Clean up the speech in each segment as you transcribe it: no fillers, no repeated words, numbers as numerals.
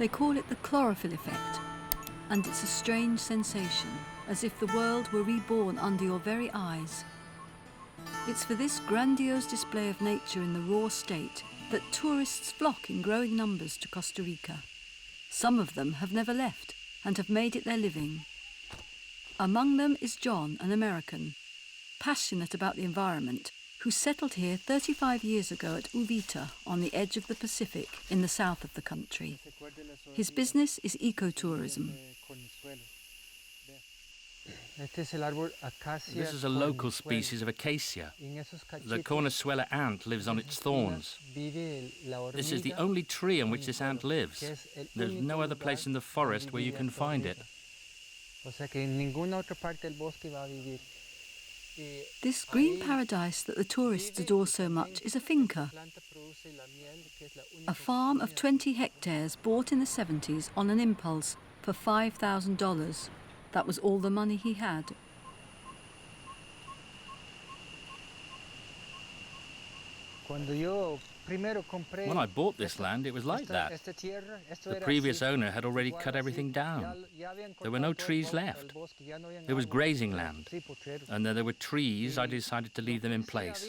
They call it the chlorophyll effect, and it's a strange sensation, as if the world were reborn under your very eyes. It's for this grandiose display of nature in the raw state that tourists flock in growing numbers to Costa Rica. Some of them have never left and have made it their living. Among them is John, an American, passionate about the environment, who settled here 35 years ago at Uvita on the edge of the Pacific in the south of the country. His business is ecotourism. This is a local species of acacia. The cornuzuela ant lives on its thorns. This is the only tree on which this ant lives. There's no other place in the forest where you can find it. This green paradise that the tourists adore so much is a finca, a farm of 20 hectares bought in the 70s on an impulse for $5,000. That was all the money he had. When I bought this land, it was like that. The previous owner had already cut everything down. There were no trees left. There was grazing land. And then there were trees. I decided to leave them in place.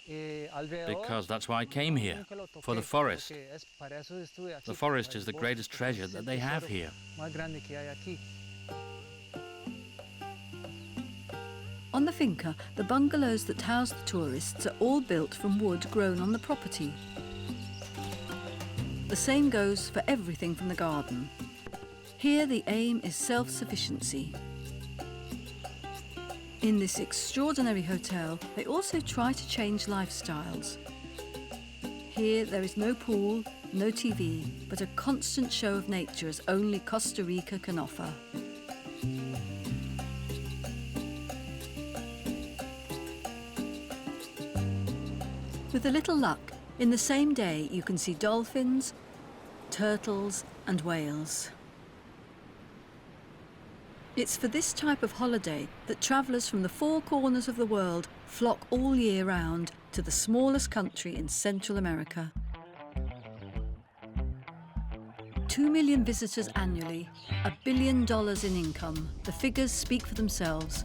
Because that's why I came here, for the forest. The forest is the greatest treasure that they have here. On the finca, the bungalows that house the tourists are all built from wood grown on the property. The same goes for everything from the garden. Here the aim is self-sufficiency. In this extraordinary hotel, they also try to change lifestyles. Here there is no pool, no TV, but a constant show of nature as only Costa Rica can offer. With a little luck, in the same day you can see dolphins, turtles and whales. It's for this type of holiday that travellers from the four corners of the world flock all year round to the smallest country in Central America. 2 million visitors annually, $1 billion in income. The figures speak for themselves.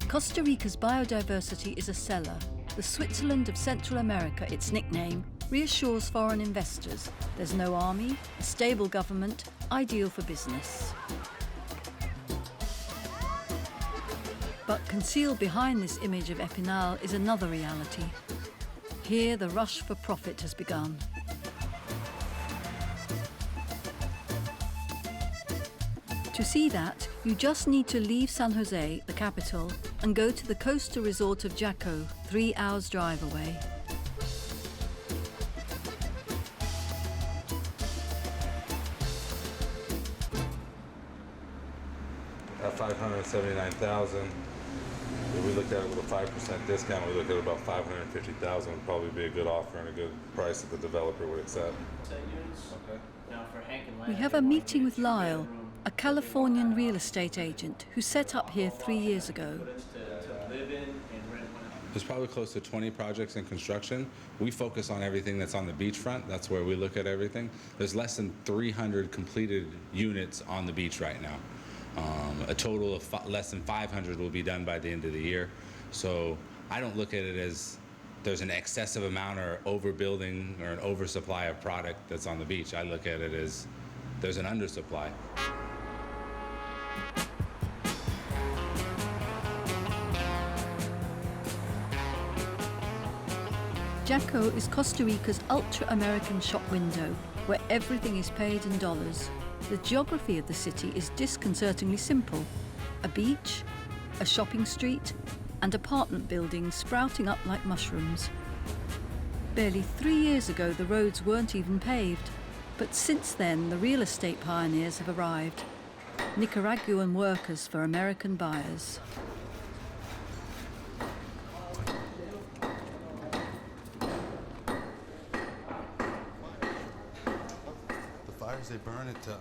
Costa Rica's biodiversity is a seller. The Switzerland of Central America, its nickname, reassures foreign investors. There's no army, a stable government, ideal for business. But concealed behind this image of Epinal is another reality. Here the rush for profit has begun. To see that, you just need to leave San Jose, the capital, and go to the coastal resort of Jaco, 3 hours drive away. At $579,000, if we looked at it with a 5% discount, we looked at about $550,000 would probably be a good offer and a good price that the developer would accept. Okay. We have a meeting with Lyle, a Californian real estate agent who set up here 3 years ago. There's probably close to 20 projects in construction. We focus on everything that's on the beachfront. That's where we look at everything. There's less than 300 completed units on the beach right now. A total of less than 500 will be done by the end of the year. So I don't look at it as there's an excessive amount or overbuilding or an oversupply of product that's on the beach. I look at it as there's an undersupply. Jaco is Costa Rica's ultra-American shop window, where everything is paid in dollars. The geography of the city is disconcertingly simple. A beach, a shopping street, and apartment buildings sprouting up like mushrooms. Barely 3 years ago, the roads weren't even paved, but since then, the real estate pioneers have arrived. Nicaraguan workers for American buyers. They burn it to,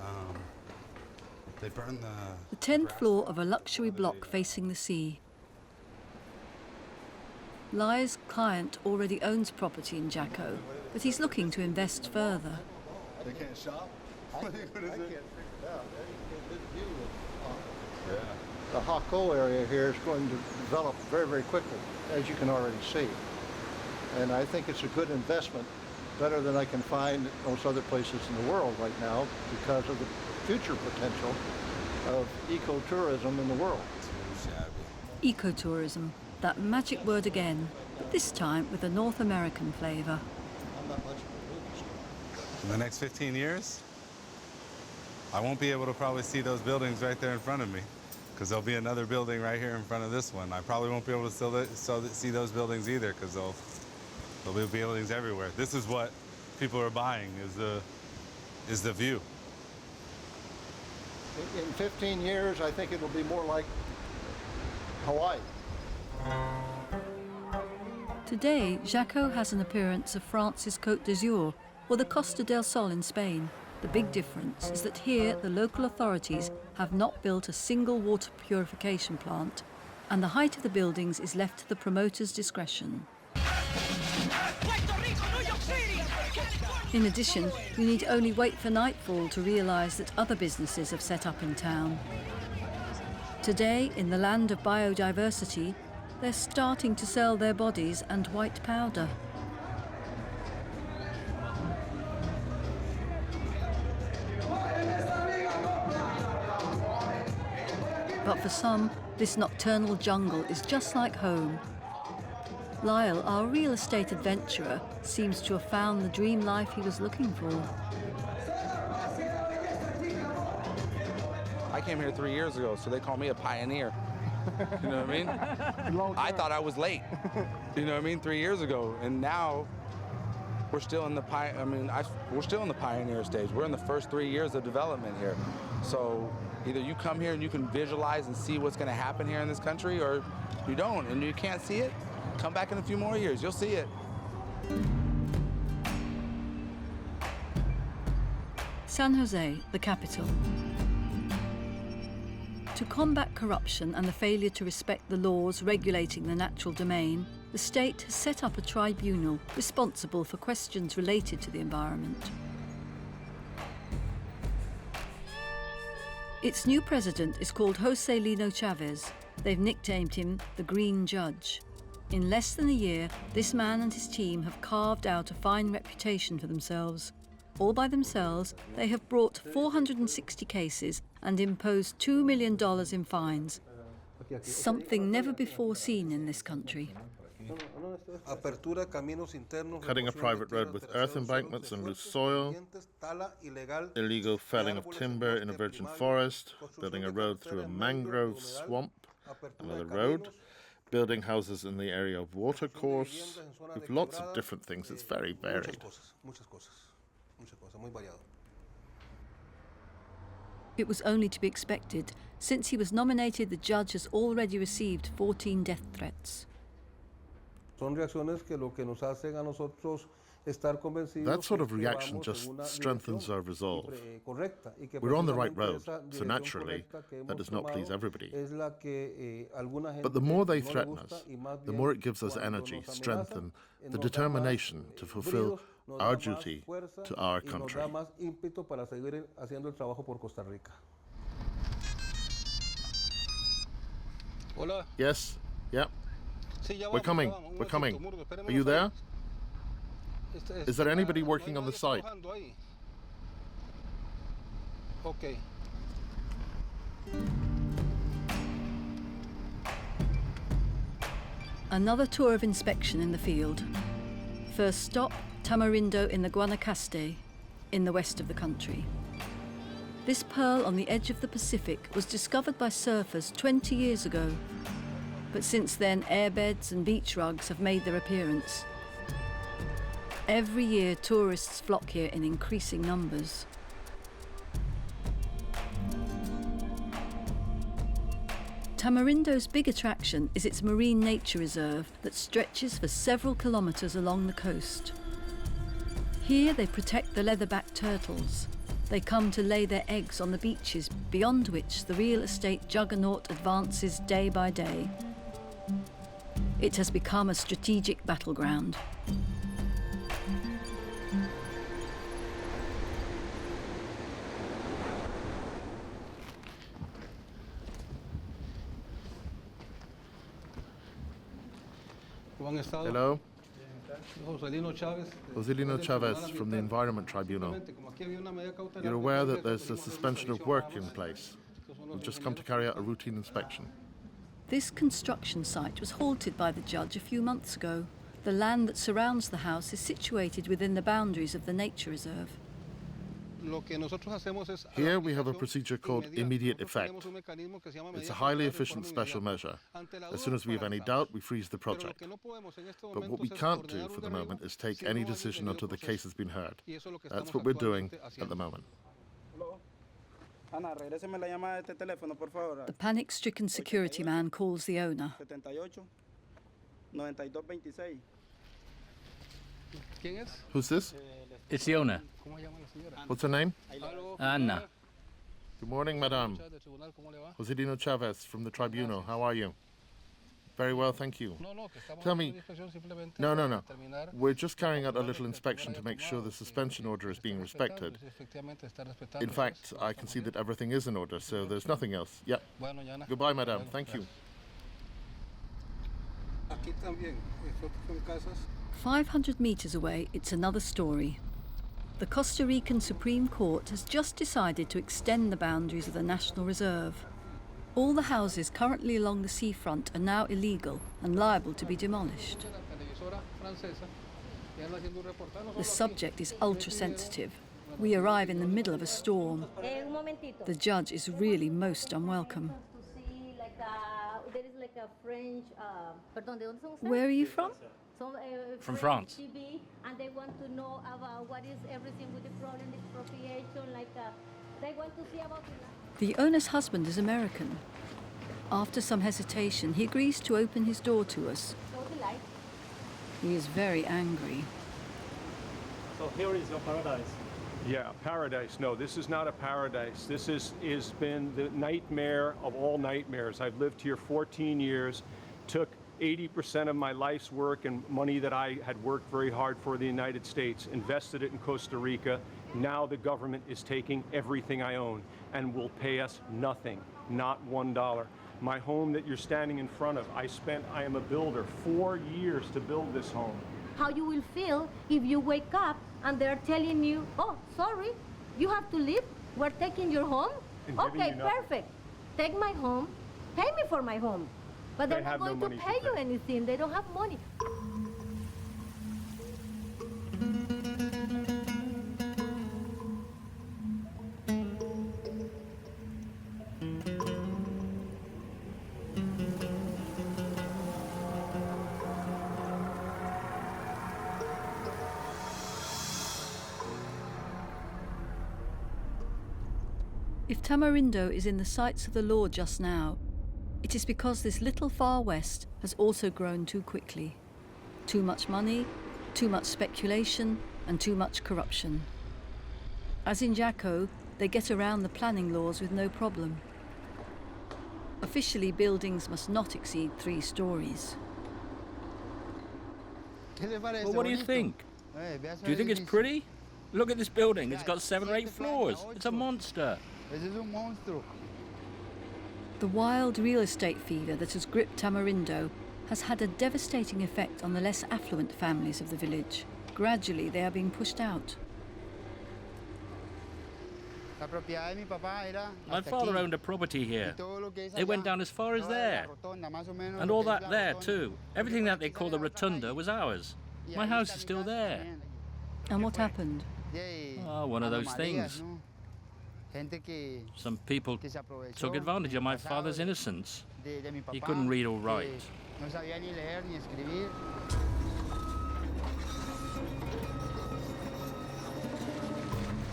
they burn the 10th floor of a luxury block facing the sea. Lai's client already owns property in Jaco. but he's looking to invest further. They can't shop? I can't figure it out. This view is The Jaco area here is going to develop very, very quickly, as you can already see. And I think it's a good investment, better than I can find at most other places in the world right now because of the future potential of ecotourism in the world. Ecotourism, that magic word again, but this time with a North American flavour. In the next 15 years, I won't be able to probably see those buildings right there in front of me because there'll be another building right here in front of this one. I probably won't be able to see those buildings either because there'll be buildings everywhere. This is what people are buying is the view. In 15 years, I think it'll be more like Hawaii. Today, Jaco has an appearance of France's Côte d'Azur or the Costa del Sol in Spain. The big difference is that here the local authorities have not built a single water purification plant, and the height of the buildings is left to the promoter's discretion. In addition, you need only wait for nightfall to realise that other businesses have set up in town. Today, in the land of biodiversity, they're starting to sell their bodies and white powder. But for some, this nocturnal jungle is just like home. Lyle, our real estate adventurer, seems to have found the dream life he was looking for. I came here 3 years ago, so they call me a pioneer. You know what I mean? I thought I was late. You know what I mean? 3 years ago, and now we're still in the we're still in the pioneer stage. We're in the first 3 years of development here. So either you come here and you can visualize and see what's going to happen here in this country, or you don't, and you can't see it. Come back in a few more years, you'll see it. San Jose, the capital. To combat corruption and the failure to respect the laws regulating the natural domain, the state has set up a tribunal responsible for questions related to the environment. Its new president is called Joselino Chavez. They've nicknamed him the Green Judge. In less than a year, this man and his team have carved out a fine reputation for themselves. All by themselves, they have brought 460 cases and imposed $2 million in fines. Something never before seen in this country. Cutting a private road with earth embankments and loose soil, illegal felling of timber in a virgin forest, building a road through a mangrove swamp, another road, building houses in the area of watercourse. We've lots of different things. It's very varied. It was only to be expected. Since he was nominated, the judge has already received 14 death threats. That sort of reaction just strengthens our resolve. We're on the right road, so naturally, that does not please everybody. But the more they threaten us, the more it gives us energy, strength, and the determination to fulfill our duty to our country. Yes, yeah. We're coming. Are you there? Is there anybody working on the site? Okay. Another tour of inspection in the field. First stop, Tamarindo in the Guanacaste, in the west of the country. This pearl on the edge of the Pacific was discovered by surfers 20 years ago. But since then, airbeds and beach rugs have made their appearance. Every year, tourists flock here in increasing numbers. Tamarindo's big attraction is its marine nature reserve that stretches for several kilometres along the coast. Here they protect the leatherback turtles. They come to lay their eggs on the beaches, beyond which the real estate juggernaut advances day by day. It has become a strategic battleground. Hello. Joselino Chavez from the Environmental Tribunal. You're aware that there's a suspension of work in place. We've just come to carry out a routine inspection. This construction site was halted by the judge a few months ago. The land that surrounds the house is situated within the boundaries of the nature reserve. Here we have a procedure called immediate effect. It's a highly efficient special measure. As soon as we have any doubt, we freeze the project. But what we can't do for the moment is take any decision until the case has been heard. That's what we're doing at the moment. The panic-stricken security man calls the owner. Who's this? It's the owner. What's her name? Anna. Good morning, madame. Joselino Chavez from the tribunal. How are you? Very well, thank you. Tell me... No. We're just carrying out a little inspection to make sure the suspension order is being respected. In fact, I can see that everything is in order, so there's nothing else. Yep. Goodbye, madame. Thank you. 500 meters away, it's another story. The Costa Rican Supreme Court has just decided to extend the boundaries of the National Reserve. All the houses currently along the seafront are now illegal and liable to be demolished. The subject is ultra-sensitive. We arrive in the middle of a storm. The judge is really most unwelcome. Where are you from? From France. And they want to know about what is everything with the problem, the expropriation, they want to see about The owner's husband is American. After some hesitation, he agrees to open his door to us. He is very angry. So here is your paradise. Yeah, paradise. No, this is not a paradise. This is been the nightmare of all nightmares. I've lived here 14 years, took 80% of my life's work and money that I had worked very hard for the United States, invested it in Costa Rica. Now the government is taking everything I own and will pay us nothing, not $1. My home that you're standing in front of, I am a builder, 4 years to build this home. How you will feel if you wake up and they're telling you, oh, sorry, you have to leave, we're taking your home? Okay, perfect. Take my home, pay me for my home. But they're not going to pay you anything. They don't have money. If Tamarindo is in the sights of the law just now, it is because this little Far West has also grown too quickly. Too much money, too much speculation, and too much corruption. As in Jaco, they get around the planning laws with no problem. Officially, buildings must not exceed 3 stories. Well, what do you think? Do you think it's pretty? Look at this building. It's got 7 or 8 floors. It's a monster. The wild real estate fever that has gripped Tamarindo has had a devastating effect on the less affluent families of the village. Gradually, they are being pushed out. My father owned a property here. It went down as far as there. And all that there, too. Everything that they call the rotunda was ours. My house is still there. And what happened? Oh, one of those things. Some people took advantage of my father's innocence. He couldn't read or write.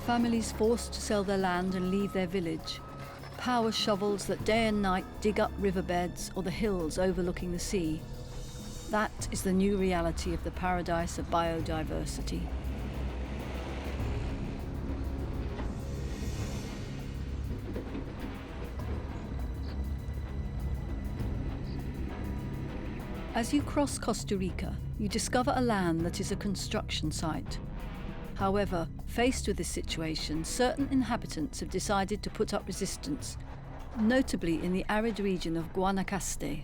Families forced to sell their land and leave their village. Power shovels that day and night dig up riverbeds or the hills overlooking the sea. That is the new reality of the paradise of biodiversity. As you cross Costa Rica, you discover a land that is a construction site. However, faced with this situation, certain inhabitants have decided to put up resistance, notably in the arid region of Guanacaste.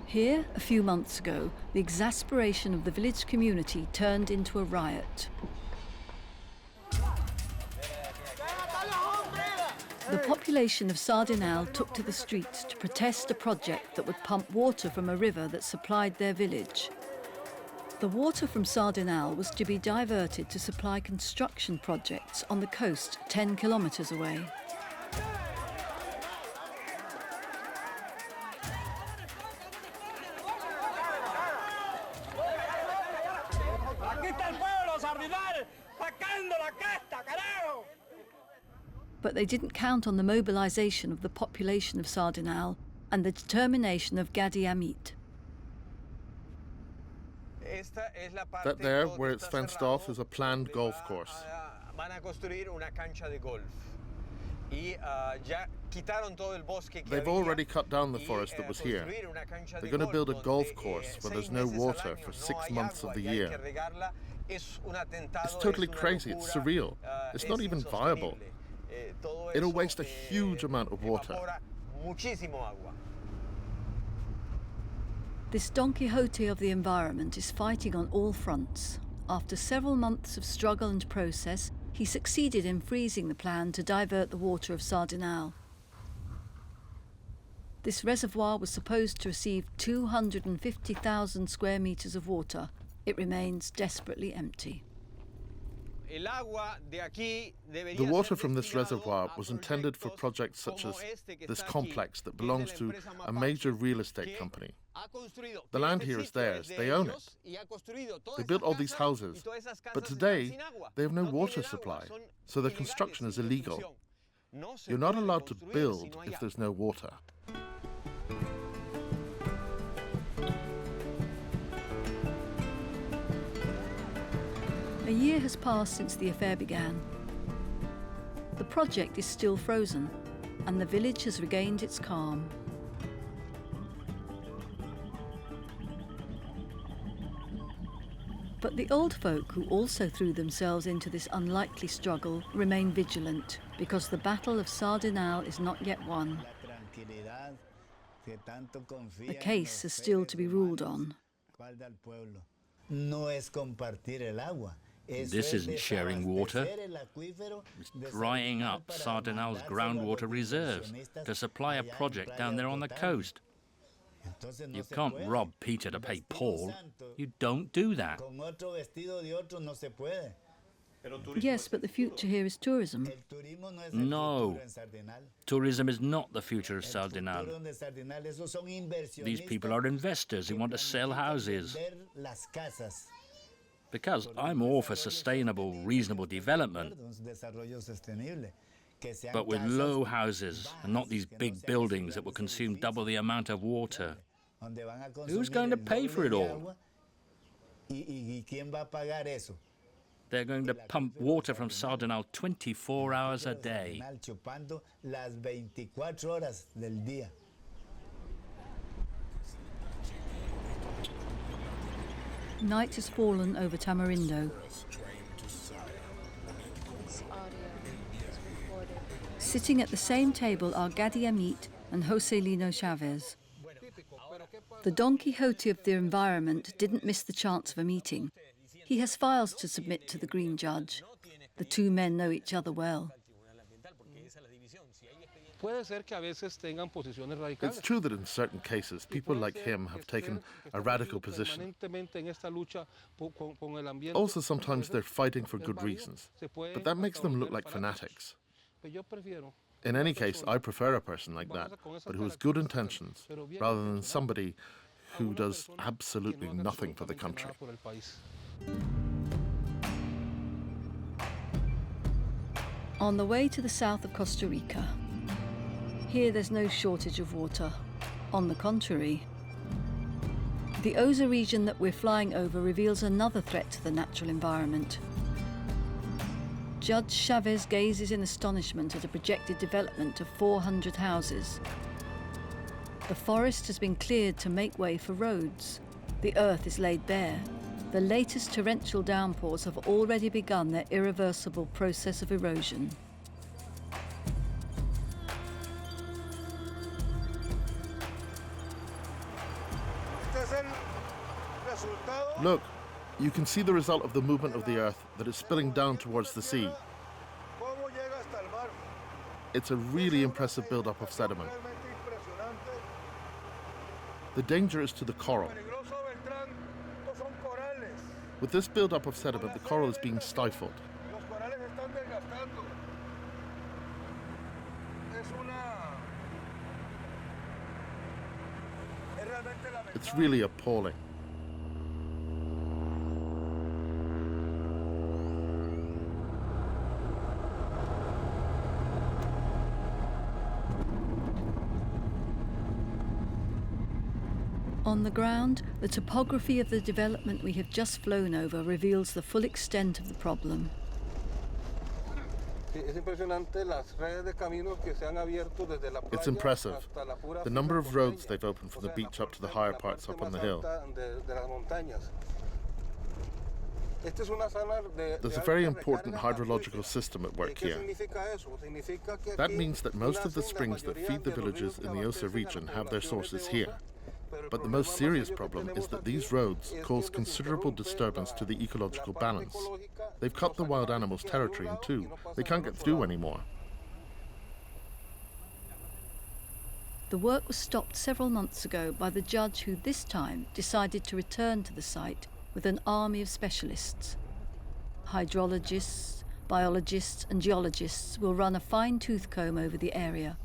Here, a few months ago, the exasperation of the village community turned into a riot. The population of Sardinal took to the streets to protest a project that would pump water from a river that supplied their village. The water from Sardinal was to be diverted to supply construction projects on the coast 10 kilometres away. But they didn't count on the mobilisation of the population of Sardinal and the determination of Gadi Amit. That there, where it's fenced off, is a planned golf course. They've already cut down the forest that was here. They're going to build a golf course where there's no water for 6 months of the year. It's totally crazy, it's surreal. It's not even viable. It'll waste a huge amount of water. This Don Quixote of the environment is fighting on all fronts. After several months of struggle and process, he succeeded in freezing the plan to divert the water of Sardinal. This reservoir was supposed to receive 250,000 square metres of water. It remains desperately empty. The water from this reservoir was intended for projects such as this complex that belongs to a major real estate company. The land here is theirs, they own it. They built all these houses, but today they have no water supply, so their construction is illegal. You're not allowed to build if there's no water. A year has passed since the affair began. The project is still frozen, and the village has regained its calm. But the old folk who also threw themselves into this unlikely struggle remain vigilant, because the battle of Sardinal is not yet won. The case is still to be ruled on. This isn't sharing water. It's drying up Sardinal's groundwater reserves to supply a project down there on the coast. You can't rob Peter to pay Paul. You don't do that. Yes, but the future here is tourism. No. Tourism is not the future of Sardinal. These people are investors who want to sell houses. Because I'm all for sustainable, reasonable development, but with low houses and not these big buildings that will consume double the amount of water. Who's going to pay for it all? They're going to pump water from Sardinal 24 hours a day. Night has fallen over Tamarindo. Sitting at the same table are Gadi Amit and Joselino Chavez. The Don Quixote of the environment didn't miss the chance of a meeting. He has files to submit to the Green Judge. The two men know each other well. It's true that in certain cases, people like him have taken a radical position. Also, sometimes they're fighting for good reasons, but that makes them look like fanatics. In any case, I prefer a person like that, but who has good intentions, rather than somebody who does absolutely nothing for the country. On the way to the south of Costa Rica. Here there's no shortage of water. On the contrary, the Osa region that we're flying over reveals another threat to the natural environment. Judge Chavez gazes in astonishment at a projected development of 400 houses. The forest has been cleared to make way for roads. The earth is laid bare. The latest torrential downpours have already begun their irreversible process of erosion. Look, you can see the result of the movement of the earth that is spilling down towards the sea. It's a really impressive buildup of sediment. The danger is to the coral. With this buildup of sediment, the coral is being stifled. It's really appalling. On the ground, the topography of the development we have just flown over reveals the full extent of the problem. It's impressive, the number of roads they've opened from the beach up to the higher parts up on the hill. There's a very important hydrological system at work here. That means that most of the springs that feed the villages in the Osa region have their sources here. But the most serious problem is that these roads cause considerable disturbance to the ecological balance. They've cut the wild animals' territory in two. They can't get through anymore. The work was stopped several months ago by the judge who this time decided to return to the site with an army of specialists. Hydrologists, biologists and geologists will run a fine-tooth comb over the area.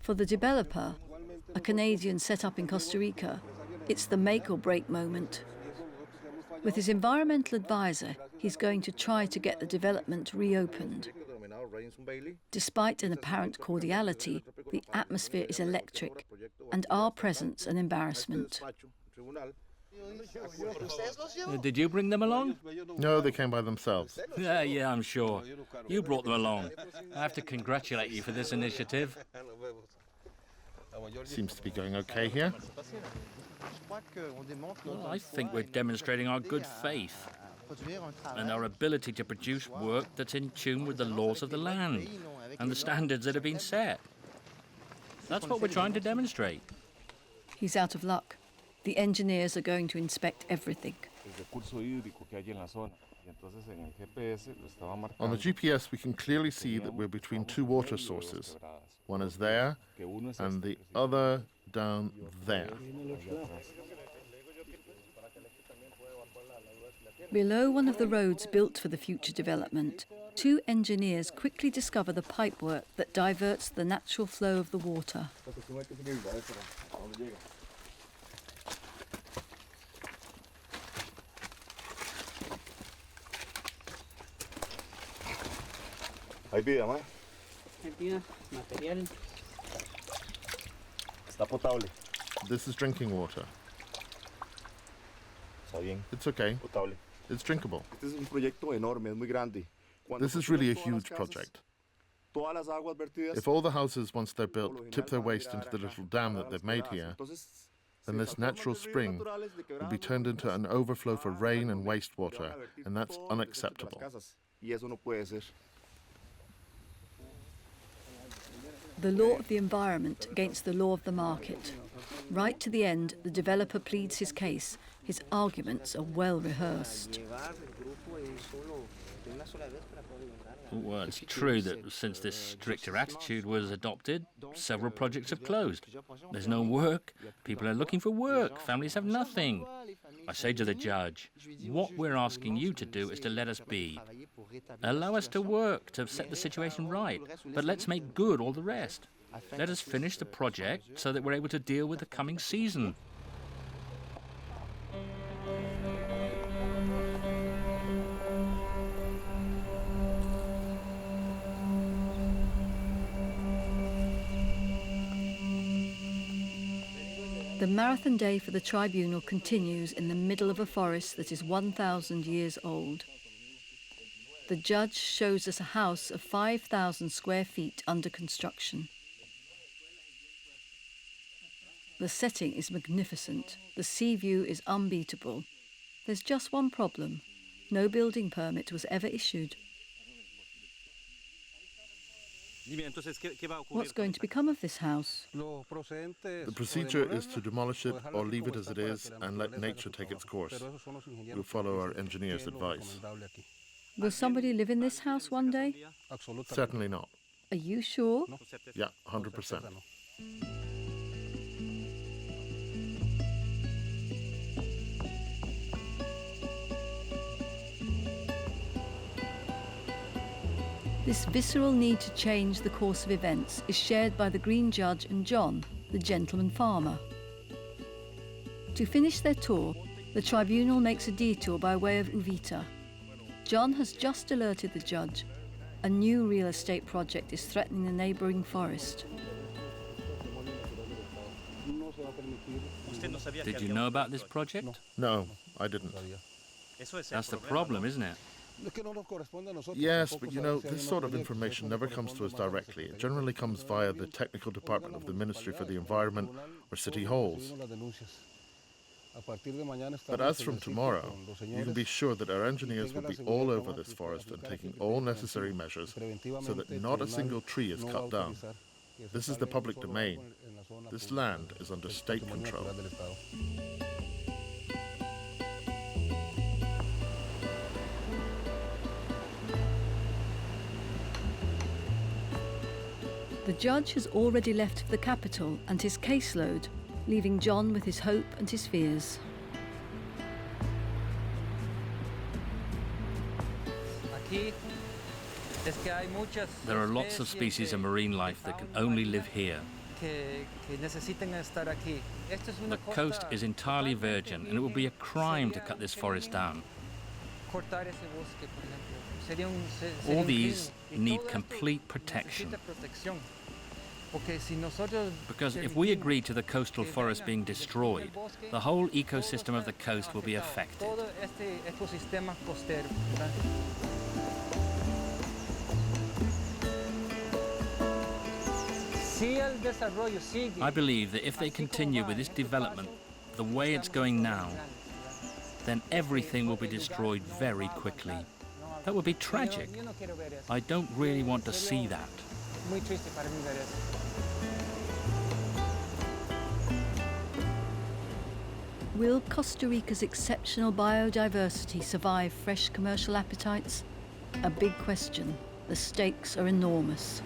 For the developer, a Canadian set up in Costa Rica, it's the make or break moment. With his environmental advisor, he's going to try to get the development reopened. Despite an apparent cordiality, the atmosphere is electric, and our presence an embarrassment. Did you bring them along? No, they came by themselves. Yeah, I'm sure. You brought them along. I have to congratulate you for this initiative. Seems to be going okay here. Well, I think we're demonstrating our good faith and our ability to produce work that's in tune with the laws of the land and the standards that have been set. That's what we're trying to demonstrate. He's out of luck. The engineers are going to inspect everything. On the GPS, we can clearly see that we're between two water sources. One is there, and the other down there. Below one of the roads built for the future development, two engineers quickly discover the pipework that diverts the natural flow of the water. Hay vida, ma. Está potable. This is drinking water. Está bien. It's okay. Potable. It's drinkable. Este es un proyecto enorme, es muy grande. This is really a huge project. If all the houses, once they're built, tip their waste into the little dam that they've made here, then this natural spring will be turned into an overflow for rain and wastewater, and that's unacceptable. The law of the environment against the law of the market. Right to the end, the developer pleads his case. His arguments are well rehearsed. Well, it's true that since this stricter attitude was adopted, several projects have closed. There's no work. People are looking for work. Families have nothing. I say to the judge, what we're asking you to do is to let us be. Allow us to work, to set the situation right, but let's make good all the rest. Let us finish the project so that we're able to deal with the coming season. The marathon day for the tribunal continues in the middle of a forest that is 1,000 years old. The judge shows us a house of 5,000 square feet under construction. The setting is magnificent. The sea view is unbeatable. There's just one problem. No building permit was ever issued. What's going to become of this house? The procedure is to demolish it or leave it as it is and let nature take its course. We'll follow our engineer's advice. Will somebody live in this house one day? Certainly not. Are you sure? Yeah, 100%. This visceral need to change the course of events is shared by the Green Judge and John, the gentleman farmer. To finish their tour, the tribunal makes a detour by way of Uvita. John has just alerted the judge. A new real estate project is threatening the neighbouring forest. Did you know about this project? No, I didn't. That's the problem, isn't it? Yes, but you know, this sort of information never comes to us directly. It generally comes via the technical department of the Ministry for the Environment or city halls. But as from tomorrow, you can be sure that our engineers will be all over this forest and taking all necessary measures so that not a single tree is cut down. This is the public domain. This land is under state control. The judge has already left for the capital and his caseload, leaving John with his hope and his fears. There are lots of species of marine life that can only live here. The coast is entirely virgin, and it would be a crime to cut this forest down. All these need complete protection. Because if we agree to the coastal forest being destroyed, the whole ecosystem of the coast will be affected. I believe that if they continue with this development the way it's going now, then everything will be destroyed very quickly. That would be tragic. I don't really want to see that. Will Costa Rica's exceptional biodiversity survive fresh commercial appetites? A big question. The stakes are enormous.